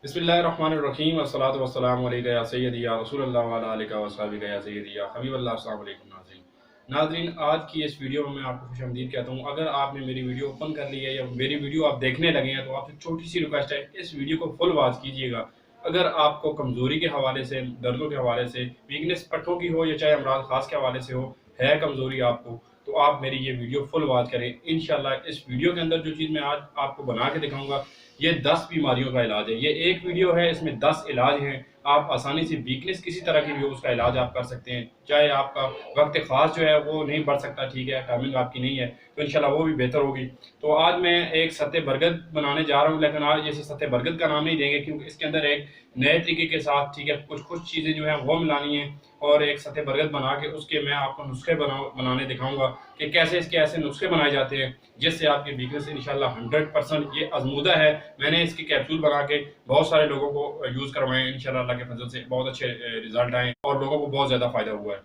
बिस्मिल्लाहिर्रहमानिर्रहीम अस्सलातु वस्सलामु अलैका या सय्यदी या रसूलल्लाह व अला आलिका व अस्हाबिका या सय्यदी या हबीबल्लाह। अस्सलामु अलैकुम नाज़रीन। नाज़रीन, आज की इस वीडियो में मैं आपको खुशामदीद कहता हूँ। अगर आपने मेरी वीडियो ओपन कर ली है या मेरी वीडियो आप देखने लगे हैं तो आपसे छोटी सी रिक्वेस्ट है, इस वीडियो को फुल वॉच कीजिएगा। अगर आपको कमज़ोरी के हवाले से, दर्दों के हवाले से, वीकनेस पट्ठों की हो या चाहे अमराज खास के हवाले से हो, है कमज़ोरी आपको, तो आप मेरी ये वीडियो फुल वॉच करें। इंशाल्लाह इस वीडियो के अंदर जो चीज़ मैं आज आपको बना के दिखाऊंगा, ये 10 बीमारियों का इलाज है। ये एक वीडियो है, इसमें 10 इलाज हैं। आप आसानी से वीकनेस किसी तरह की भी हो उसका इलाज आप कर सकते हैं। चाहे आपका वक्त खास जो है वो नहीं बढ़ सकता, ठीक है, टाइमिंग आपकी नहीं है, तो इंशाल्लाह वो भी बेहतर होगी। तो आज मैं एक सत्ते बरगद बनाने जा रहा हूँ, लेकिन आज जैसे सत्ते बरगद का नाम नहीं देंगे क्योंकि इसके अंदर एक नए तरीके के साथ, ठीक है, कुछ चीज़ें जो हैं वो मिलानी है और एक सत्ते बरगद बना के उसके मैं आपको नुस्खे बनाने दिखाऊंगा कि कैसे इसके ऐसे नुस्खे बनाए जाते हैं जिससे आपकी वीकनेस इंशाल्लाह 100% ये आजमूदा है। मैंने इसके कैप्सूल बना के बहुत सारे लोगों को यूज़ करवाए हैं, इंशाल्लाह अल्लाह के फजल से बहुत अच्छे रिजल्ट आए और लोगों को बहुत ज़्यादा फ़ायदा हुआ है।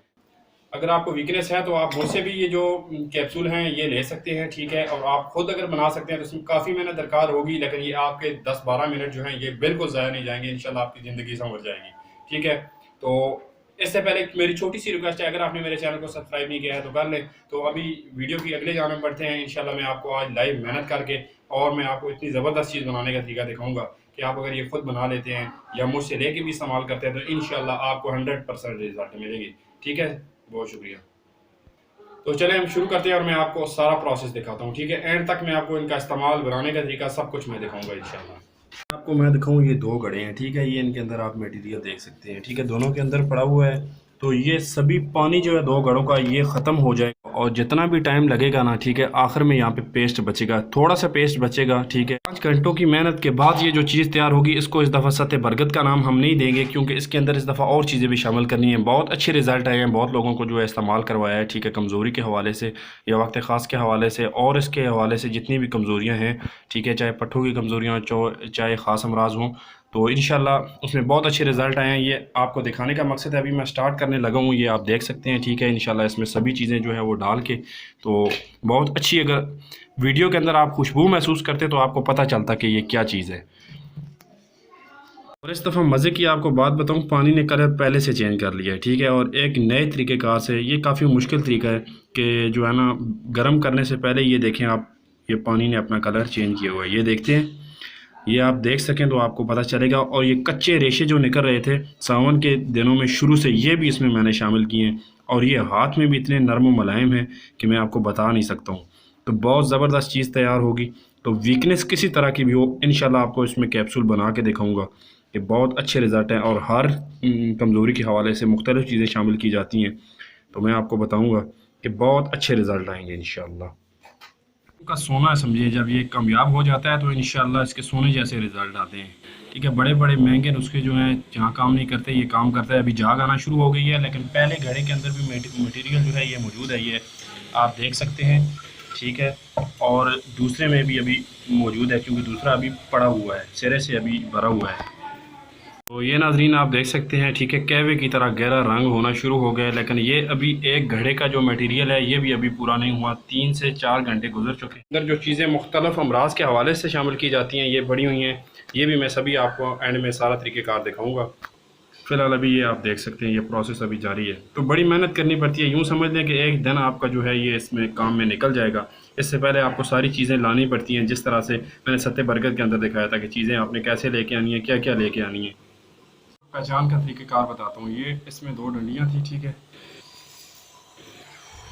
अगर आपको वीकनेस है तो आप मुझसे भी ये जो कैप्सूल हैं ये ले सकते हैं, ठीक है, और आप खुद अगर बना सकते हैं तो इसमें काफ़ी मेहनत दरकार होगी, लेकिन ये आपके 10-12 मिनट जो हैं ये बिल्कुल ज़ाया नहीं जाएंगे, इंशाल्लाह आपकी ज़िंदगी संवर जाएगी, ठीक है। तो इससे पहले मेरी छोटी सी रिक्वेस्ट है, अगर आपने मेरे चैनल को सब्सक्राइब नहीं किया है तो कर लें। तो अभी वीडियो की अगले जाने बढ़ते हैं। इंशाल्लाह मैं आपको आज लाइव मेहनत करके और मैं आपको इतनी ज़बरदस्त चीज़ बनाने का तरीका दिखाऊंगा कि आप अगर ये खुद बना लेते हैं या मुझसे लेके भी इस्तेमाल करते हैं तो इंशाल्लाह आपको 100% रिजल्ट मिलेगी, ठीक है। बहुत शुक्रिया। तो चले हम शुरू करते हैं और मैं आपको सारा प्रोसेस दिखाता हूँ, ठीक है। एंड तक मैं आपको इनका इस्तेमाल बनाने का तरीका सब कुछ मैं दिखाऊंगा इंशाल्लाह। आपको मैं दिखाऊँ, ये दो घड़े हैं, ठीक है, ये इनके अंदर आप मटेरियल देख सकते हैं, ठीक है, दोनों के अंदर पड़ा हुआ है। तो ये सभी पानी जो है दो घड़ों का ये ख़त्म हो जाएगा और जितना भी टाइम लगेगा ना, ठीक है, आखिर में यहाँ पे पेस्ट बचेगा, थोड़ा सा पेस्ट बचेगा, ठीक है। 5 घंटों की मेहनत के बाद ये जो चीज़ तैयार होगी, इसको इस दफ़ा सत्ते बरगद का नाम हम नहीं देंगे क्योंकि इसके अंदर इस दफ़ा और चीज़ें भी शामिल करनी है। बहुत अच्छे रिजल्ट आए हैं, बहुत लोगों को जो है इस्तेमाल करवाया है, ठीक है, कमज़ोरी के हवाले से या वक्त ख़ास के हवाले से और इसके हवाले से जितनी भी कमज़ोरियाँ हैं, ठीक है, चाहे पट्ठों की कमज़ोरियाँ चाहे ख़ास अमराज हों, तो इंशाल्लाह उसमें बहुत अच्छे रिज़ल्ट आए हैं। ये आपको दिखाने का मकसद है, अभी मैं स्टार्ट करने लगा हूँ, ये आप देख सकते हैं, ठीक है। इंशाल्लाह इसमें सभी चीज़ें जो है वो डाल के तो बहुत अच्छी, अगर वीडियो के अंदर आप खुशबू महसूस करते तो आपको पता चलता कि ये क्या चीज़ है। और इस दफ़ा मज़े की आपको बात बताऊं, पानी ने कलर पहले से चेंज कर लिया है, ठीक है, और एक नए तरीक़ेकार से, ये काफ़ी मुश्किल तरीका है कि जो है ना, गर्म करने से पहले ये देखें आप, ये पानी ने अपना कलर चेंज किया हुआ है, ये देखते हैं, ये आप देख सकें तो आपको पता चलेगा। और ये कच्चे रेशे जो निकल रहे थे सावन के दिनों में शुरू से, ये भी इसमें मैंने शामिल किए हैं और ये हाथ में भी इतने नरम और मुलायम हैं कि मैं आपको बता नहीं सकता हूँ। तो बहुत ज़बरदस्त चीज़ तैयार होगी। तो वीकनेस किसी तरह की भी हो, इंशाल्लाह आपको इसमें कैप्सूल बना के दिखाऊँगा कि बहुत अच्छे रिज़ल्ट हैं और हर कमज़ोरी के हवाले से मुख्तलिफ़ चीज़ें शामिल की जाती हैं। तो मैं आपको बताऊँगा कि बहुत अच्छे रिज़ल्ट आएंगे इंशाल्लाह। का सोना समझिए, जब ये कामयाब हो जाता है तो इंशाल्लाह इसके सोने जैसे रिजल्ट आते हैं, ठीक है। बड़े बड़े महंगे नुस्खे जो हैं जहाँ काम नहीं करते, ये काम करता है। अभी जाग आना शुरू हो गई है, लेकिन पहले घड़े के अंदर भी मटेरियल जो है ये मौजूद है, ये आप देख सकते हैं, ठीक है। और दूसरे में भी अभी मौजूद है क्योंकि दूसरा अभी पड़ा हुआ है, सिरे से अभी भरा हुआ है। तो ये नाजरीन आप देख सकते हैं, ठीक है, कहवे की तरह गहरा रंग होना शुरू हो गया है, लेकिन ये अभी एक घड़े का जो मटेरियल है ये भी अभी पूरा नहीं हुआ, 3 से 4 घंटे गुजर चुके हैं। अंदर जो चीज़ें मुख्तलिफ अमराज के हवाले से शामिल की जाती हैं ये बड़ी हुई हैं, ये भी मैं सभी आपको एंड में सारा तरीक़ेकार दिखाऊँगा। फ़िलहाल अभी ये आप देख सकते हैं, ये प्रोसेस अभी जारी है। तो बड़ी मेहनत करनी पड़ती है, यूँ समझ लें कि एक दिन आपका जो है ये इसमें काम में निकल जाएगा। इससे पहले आपको सारी चीज़ें लानी पड़ती हैं, जिस तरह से मैंने सत्ते बरगद के अंदर दिखाया था कि चीज़ें आपने कैसे लेके आनी है, क्या क्या लेके आनी है। पहचान का तरीक़ेकार बताता हूँ। ये इसमें 2 डंडियाँ थी, ठीक है,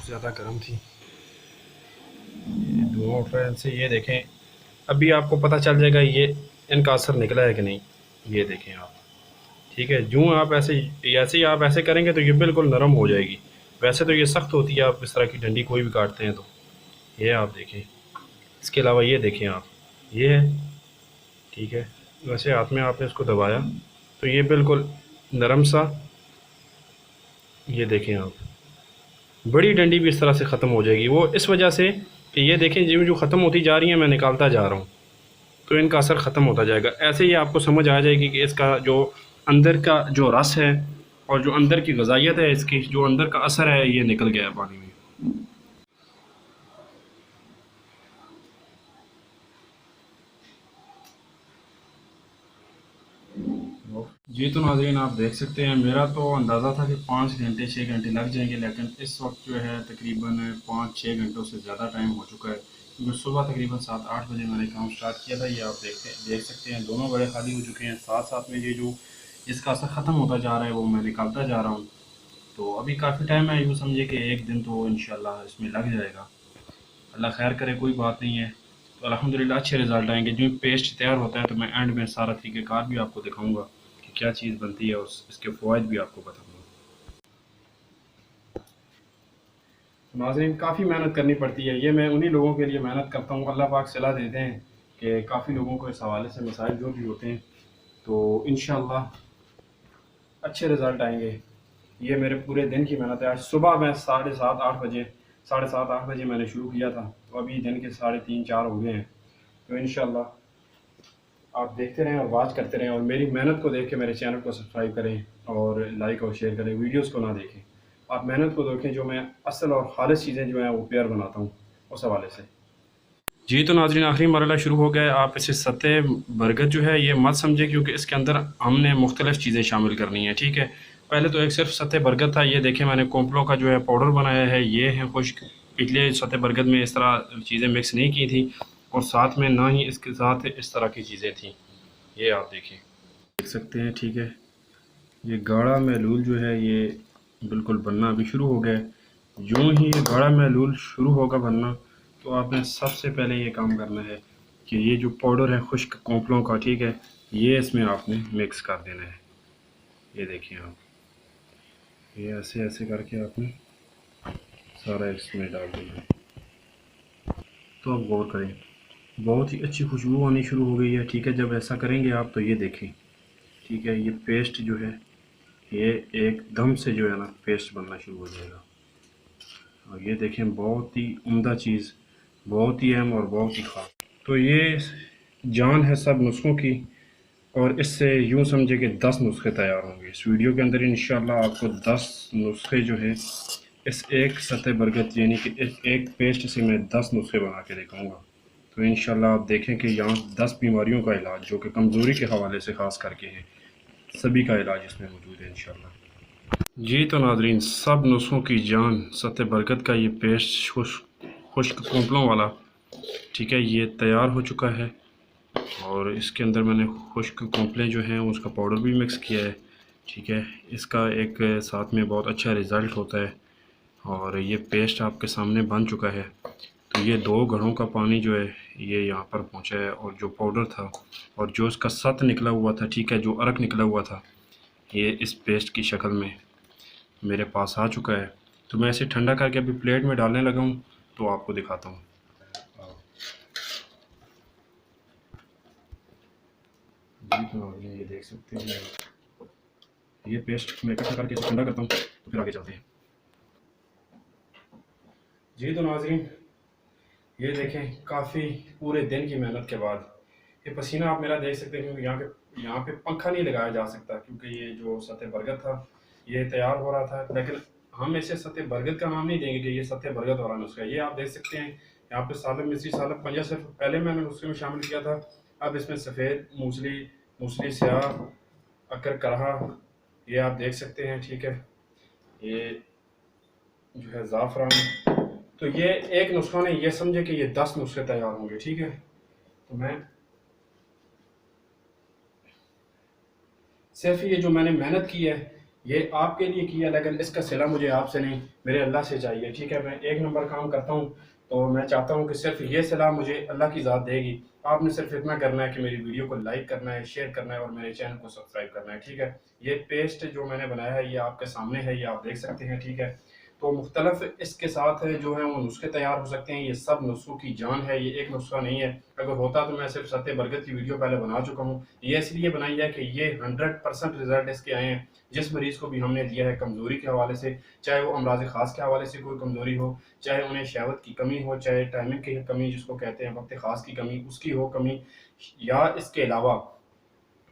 ज़्यादा गर्म थी, ये धुआं उठ रहा है इनसे, ये देखें। अभी आपको पता चल जाएगा ये इनका असर निकला है कि नहीं, ये देखें आप, ठीक है। जो आप ऐसे ही आप ऐसे करेंगे तो ये बिल्कुल नरम हो जाएगी। वैसे तो ये सख्त होती है, आप इस तरह की डंडी कोई भी काटते हैं तो, ये आप देखें। इसके अलावा ये देखें आप, ये है, ठीक है। वैसे हाथ में आपने इसको दबाया तो ये बिल्कुल नरम सा, ये देखें आप, बड़ी डंडी भी इस तरह से ख़त्म हो जाएगी। वो इस वजह से कि ये देखें जो ख़त्म होती जा रही है मैं निकालता जा रहा हूँ तो इनका असर ख़त्म होता जाएगा। ऐसे ही आपको समझ आ जाएगी कि इसका जो अंदर का जो रस है और जो अंदर की ग़िज़ाइयत है, इसकी जो अंदर का असर है ये निकल गया है पानी में। जी तो नाज़रीन आप देख सकते हैं, मेरा तो अंदाज़ा था कि 5 घंटे 6 घंटे लग जाएंगे, लेकिन इस वक्त जो है तकरीबन 5-6 घंटों से ज़्यादा टाइम हो चुका है, क्योंकि सुबह तकरीबन 7-8 बजे मैंने काम स्टार्ट किया था। ये आप देख सकते हैं दोनों बड़े खाली हो चुके हैं। साथ साथ में ये जो इसका असर ख़त्म होता जा रहा है वो मैं निकालता जा रहा हूँ। तो अभी काफ़ी टाइम है, यूँ समझिए कि एक दिन तो इंशाल्लाह इसमें लग जाएगा। अल्लाह खैर करे, कोई बात नहीं है। तो अल्हम्दुलिल्लाह अच्छे रिज़ल्ट आएंगे। जो पेस्ट तैयार होता है तो मैं एंड में सारा तरीक़ेकार भी आपको दिखाऊंगा कि क्या चीज़ बनती है, और इसके फ़वाइद भी आपको बताऊंगा। नाज़रीन काफ़ी मेहनत करनी पड़ती है, ये मैं उन्हीं लोगों के लिए मेहनत करता हूँ। अल्लाह पाक सलाह देते हैं कि काफ़ी लोगों को इस हवाले से मसाइल जो भी होते हैं, तो इंशाअल्लाह अच्छे रिज़ल्ट आएंगे। ये मेरे पूरे दिन की मेहनत है। आज सुबह मैं 7:30-8 बजे मैंने शुरू किया था, तो अभी दिन के 3:30-4 हो गए हैं। तो इंशाअल्लाह आप देखते रहें और वॉच करते रहें, और मेरी मेहनत को देख के मेरे चैनल को सब्सक्राइब करें और लाइक और शेयर करें। वीडियोस को ना देखें, आप मेहनत को देखें, जो मैं असल और खालिस चीज़ें जो हैं वो प्यार बनाता हूँ उस हवाले से। जी तो नाज़रीन आखिरी मरहला शुरू हो गया है। आप इसे सतह बरगद जो है ये मत समझे, क्योंकि इसके अंदर हमने मुख्तलिफ़ चीज़ें शामिल करनी है, ठीक है। पहले तो एक सिर्फ सतह बरगद था। ये देखें मैंने कॉम्प्लो का जो है पाउडर बनाया है, ये है खुश्क। पिछले सतह बरगद में इस तरह चीज़ें मिक्स नहीं की थी, और साथ में ना ही इसके साथ इस तरह की चीज़ें थी। ये आप देखें, देख सकते हैं, ठीक है। ये गाढ़ा महलूल जो है ये बिल्कुल बनना अभी शुरू हो गया है। यूँ ही ये गाढ़ा महलूल शुरू होगा बनना, तो आपने सबसे पहले ये काम करना है कि ये जो पाउडर है खुश्क कॉम्प्लों का, ठीक है, ये इसमें आपने मिक्स कर देना है। ये देखिए आप, ये ऐसे ऐसे करके आपने सारा इसमें डाल देना है। तो आप गौर करें, बहुत ही अच्छी खुशबू आनी शुरू हो गई है, ठीक है। जब ऐसा करेंगे आप तो ये देखें, ठीक है, ये पेस्ट जो है ये एकदम से जो है ना पेस्ट बनना शुरू हो जाएगा। और ये देखें, बहुत ही उम्दा चीज़, बहुत ही अहम और बहुत ही ख़ास। तो ये जान है सब नुस्ख़ों की, और इससे यूँ समझे कि 10 नुस्खे तैयार होंगे। इस वीडियो के अंदर इंशाल्लाह आपको 10 नुस्खे जो है इस एक सतह बरगद यानी कि एक पेस्ट से मैं 10 नुस्खे बना के दिखाऊँगा। तो इंशाल्लाह आप देखें कि यहाँ 10 बीमारियों का इलाज जो कि कमज़ोरी के हवाले से ख़ास करके है, सभी का इलाज इसमें मौजूद है इंशाल्लाह। जी तो नाज़रीन, सब नुस्ख़ों की जान सतह बरगद का ये पेस्ट खुश्क कॉम्प्लों वाला, ठीक है, ये तैयार हो चुका है। और इसके अंदर मैंने खुश्क कॉम्प्लें जो हैं उसका पाउडर भी मिक्स किया है, ठीक है। इसका एक साथ में बहुत अच्छा रिज़ल्ट होता है, और ये पेस्ट आपके सामने बन चुका है। तो ये 2 घड़ों का पानी जो है ये यहाँ पर पहुँचा है, और जो पाउडर था और जो इसका सत निकला हुआ था, ठीक है, जो अर्क निकला हुआ था, ये इस पेस्ट की शक्ल में मेरे पास आ चुका है। तो मैं इसे ठंडा करके अभी प्लेट में डालने लगा हूँ, तो आपको दिखाता हूँ। जी तो ये देख सकते हैं, ये पेस्ट मैं इकट्ठा करके इसे ठंडा करता हूँ, तो फिर आगे चलते हैं। जी तो नाज़रीन ये देखें, काफ़ी पूरे दिन की मेहनत के बाद ये पसीना आप मेरा देख सकते हैं, क्योंकि यहाँ पे पंखा नहीं लगाया जा सकता, क्योंकि ये जो सतह बरगद था ये तैयार हो रहा था। लेकिन हम इसे सतह बरगद का नाम नहीं देंगे कि ये सतह बरगद वाला नुस्खा है। ये आप देख सकते हैं यहाँ पे सालब मिस्री सालब पंजा सिर्फ पहले मैंने नुस्खे में शामिल किया था। अब इसमें सफ़ेद मूसली, मूसली स्याह, अकर करहा, ये आप देख सकते हैं, ठीक है। ये जो है ज़ाफ़रान। तो ये एक नुस्खा नहीं, ये समझे कि ये 10 नुस्खे तैयार होंगे, ठीक है। तो मैं सिर्फ ये जो मैंने मेहनत की है ये आपके लिए की है, लेकिन इसका सिला मुझे आपसे नहीं, मेरे अल्लाह से चाहिए, ठीक है। मैं एक नंबर काम करता हूँ, तो मैं चाहता हूँ कि सिर्फ ये सिला मुझे अल्लाह की ज़ात देगी। आपने सिर्फ इतना करना है कि मेरी वीडियो को लाइक करना है, शेयर करना है, और मेरे चैनल को सब्सक्राइब करना है, ठीक है। ये पेस्ट जो मैंने बनाया है ये आपके सामने है, ये आप देख सकते हैं, ठीक है। तो मुख्तलफ इसके साथ जो है वो नुस्खे तैयार हो सकते हैं। ये सब नुस्खों की जान है, ये एक नुस्खा नहीं है। अगर होता तो मैं सिर्फ सत्य बरगद की वीडियो पहले बना चुका हूँ। ये इसलिए बनाई है कि ये 100% रिजल्ट इसके आए हैं। जिस मरीज़ को भी हमने दिया है कमज़ोरी के हवाले से, चाहे वो अमराज ख़ास के हवाले से कोई कमज़ोरी हो, चाहे उन्हें शहवत की कमी हो, चाहे टाइमिंग की कमी जिसको कहते हैं वक्त ख़ास की कमी उसकी हो कमी, या इसके अलावा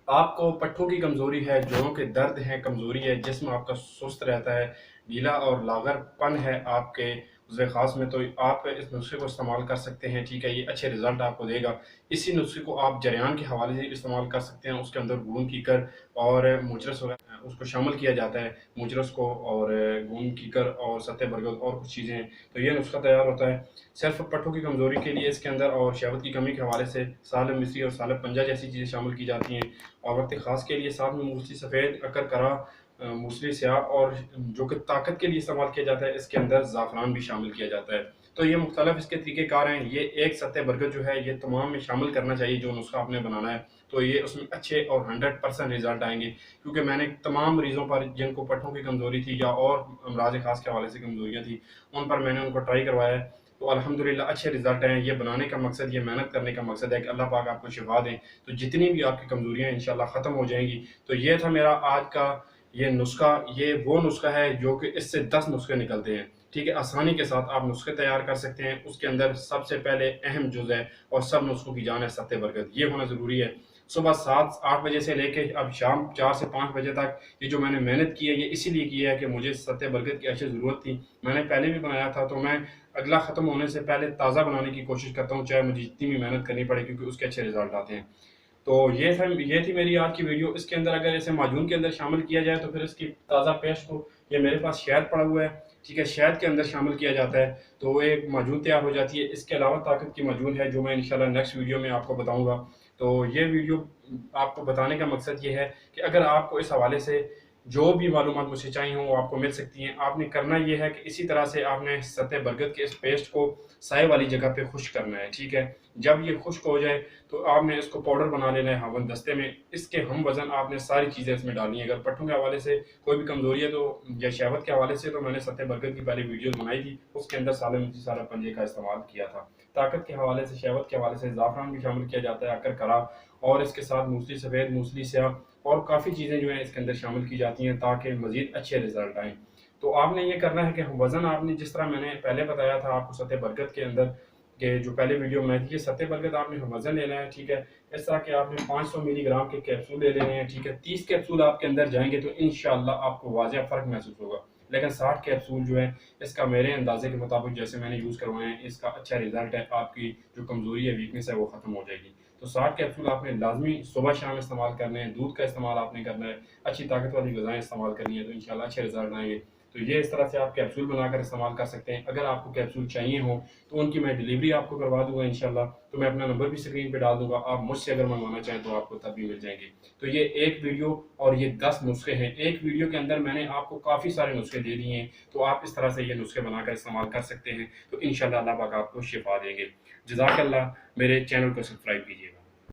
आपको पट्ठों की कमज़ोरी है, जोड़ों के दर्द हैं, कमज़ोरी है, जिस्म आपका सुस्त रहता है, ढीला और लागरपन है आपके उज़्वे ख़ास में, तो आप इस नुस्खे को इस्तेमाल कर सकते हैं, ठीक है। ये अच्छे रिज़ल्ट आपको देगा। इसी नुस्खे को आप जरियान के हवाले से इस्तेमाल कर सकते हैं। उसके अंदर गूंद कीकर और मुजरस वगैरह उसको शामिल किया जाता है, मुजरस को और गूंद कीकर और सतह बरगद और कुछ चीज़ें हैं, तो ये नुस्खा तैयार होता है। सिर्फ पट्ठों की कमज़ोरी के लिए इसके अंदर और शहवत की कमी के हवाले से साल मिस्री और साल पंजा जैसी चीज़ें शामिल की जाती हैं। और वक्त ख़ास के लिए साथ में मूसली सफ़ेद, अकर, करा, मूसली स्याह और जो कि ताकत के लिए इस्तेमाल किया जाता है, इसके अंदर ज़ाफ़रान भी शामिल किया जाता है। तो ये मुख्तलिफ इसके तरीक़ेकार हैं। ये एक सतह बरगद जो है ये तमाम में शामिल करना चाहिए जो नुस्खा आपने बनाना है, तो ये उसमें अच्छे और 100% रिज़ल्ट आएँगे। क्योंकि मैंने तमाम मरीज़ों पर जिनको पट्ठों की कमज़ोरी थी या और अमराज़ ख़ास के हवाले से कमज़ोरियाँ थी, उन पर मैंने उनको ट्राई करवाया है, तो अल्हम्दुलिल्लाह अच्छे रिज़ल्ट आए हैं। ये बनाने का मकसद, ये मेहनत करने का मकसद है कि अल्लाह पाक आपको शिफ़ा दें, तो जितनी भी आपकी कमज़ोरियाँ इंशाअल्लाह ख़त्म हो जाएँगी। तो ये था मेरा आज का ये नुस्खा, ये वो नुस्खा है जो कि इससे 10 नुस्खे निकलते हैं, ठीक है। आसानी के साथ आप नुस्खे तैयार कर सकते हैं। उसके अंदर सबसे पहले अहम जुज़ है और सब नुस्खों की जान है सत्ते बरगद, ये होना ज़रूरी है। सुबह 7-8 बजे से लेके अब शाम 4 से 5 बजे तक ये जो मैंने मेहनत की है, ये इसीलिए की है कि मुझे सत्ते बरगद की अच्छी ज़रूरत थी। मैंने पहले भी बनाया था, तो मैं अगला ख़त्म होने से पहले ताज़ा बनाने की कोशिश करता हूँ, चाहे मुझे जितनी भी मेहनत करनी पड़े, क्योंकि उसके अच्छे रिज़ल्ट आते हैं। तो ये थी मेरी आज की वीडियो। इसके अंदर अगर इसे माजून के अंदर शामिल किया जाए, तो फिर इसकी ताज़ा पेस्ट को, ये मेरे पास शहद पड़ा हुआ है, ठीक है, शहद के अंदर शामिल किया जाता है, तो वो एक माजून तैयार हो जाती है। इसके अलावा ताकत की माजून है जो मैं इंशाल्लाह नेक्स्ट वीडियो में आपको बताऊँगा। तो ये वीडियो आपको बताने का मकसद ये है कि अगर आपको इस हवाले से जो भी मालूमात मुझसे चाहिए हों, वो आपको मिल सकती हैं। आपने करना ये है कि इसी तरह से आपने सतह बरगद के इस पेस्ट को साए वाली जगह पे खुश्क करना है, ठीक है। जब ये खुश्क हो जाए, तो आपने इसको पाउडर बना लेना है हवन दस्ते में। इसके हम वज़न आपने सारी चीज़ें इसमें डालनी है। अगर पट्ठों के हवाले से कोई भी कमज़ोरी है, तो या शहवत के हवाले से, तो मैंने सतह बरगद की पहले वीडियो बनाई थी, उसके अंदर साल मिर्ची, साल पंजे का इस्तेमाल किया था। ताकत के हवाले से, शहवत के हवाले से ज़ाफ़रान भी शामिल किया जाता है, अकर, करा, और इसके साथ मूसली सफ़ेद, मूसली स्याह और काफ़ी चीज़ें जो हैं इसके अंदर शामिल की जाती हैं ताकि मज़ीद अच्छे रिज़ल्ट आएँ। तो आपने ये करना है कि वज़न आपने जिस तरह मैंने पहले बताया था आपको सतह बरगद के अंदर, के जो पहले वीडियो बनाई थी, ये सतह बरगद आपने वज़न लेना है, ठीक है। इस तरह के आपने 500 मिलीग्राम के कैप्सूल ले लेने हैं, ठीक है। 30 कैप्सूल आपके अंदर जाएँगे तो इंशाअल्लाह आपको वाज़ेह फ़र्क महसूस होगा। लेकिन 60 कैप्सूल जो है, इसका मेरे अंदाज़े के मुताबिक जैसे मैंने यूज़ करवाए हैं, इसका अच्छा रिज़ल्ट है, आपकी जो कमज़ोरी है, वीकनेस है, वो ख़त्म हो जाएगी। तो 60 कैप्सूल आपने लाज़मी सुबह-शाम इस्तेमाल करने हैं, दूध का इस्तेमाल आपने करना है, अच्छी ताकत वाली ग़िज़ाएँ इस्तेमाल करनी है, तो इंशाअल्लाह अच्छे रिज़ल्ट आएँगे। तो ये इस तरह से आप कैप्सूल बनाकर इस्तेमाल कर सकते हैं। अगर आपको कैप्सूल चाहिए हों, तो उनकी मैं डिलीवरी आपको करवा दूँगा इंशाअल्लाह। तो मैं अपना नंबर भी स्क्रीन पे डाल दूँगा, आप मुझसे अगर मंगवाना चाहें तो आपको तब भी मिल जाएँगे। तो ये एक वीडियो और ये 10 नुस्खे हैं। एक वीडियो के अंदर मैंने आपको काफ़ी सारे नुस्खे दे दिए हैं, तो आप इस तरह से ये नुस्खे बनाकर इस्तेमाल कर सकते हैं। तो इंशाअल्लाह अल्लाह पाक आपको शिफ़ा देंगे। जज़ाकल्लाह, मेरे चैनल को सब्सक्राइब कीजिएगा।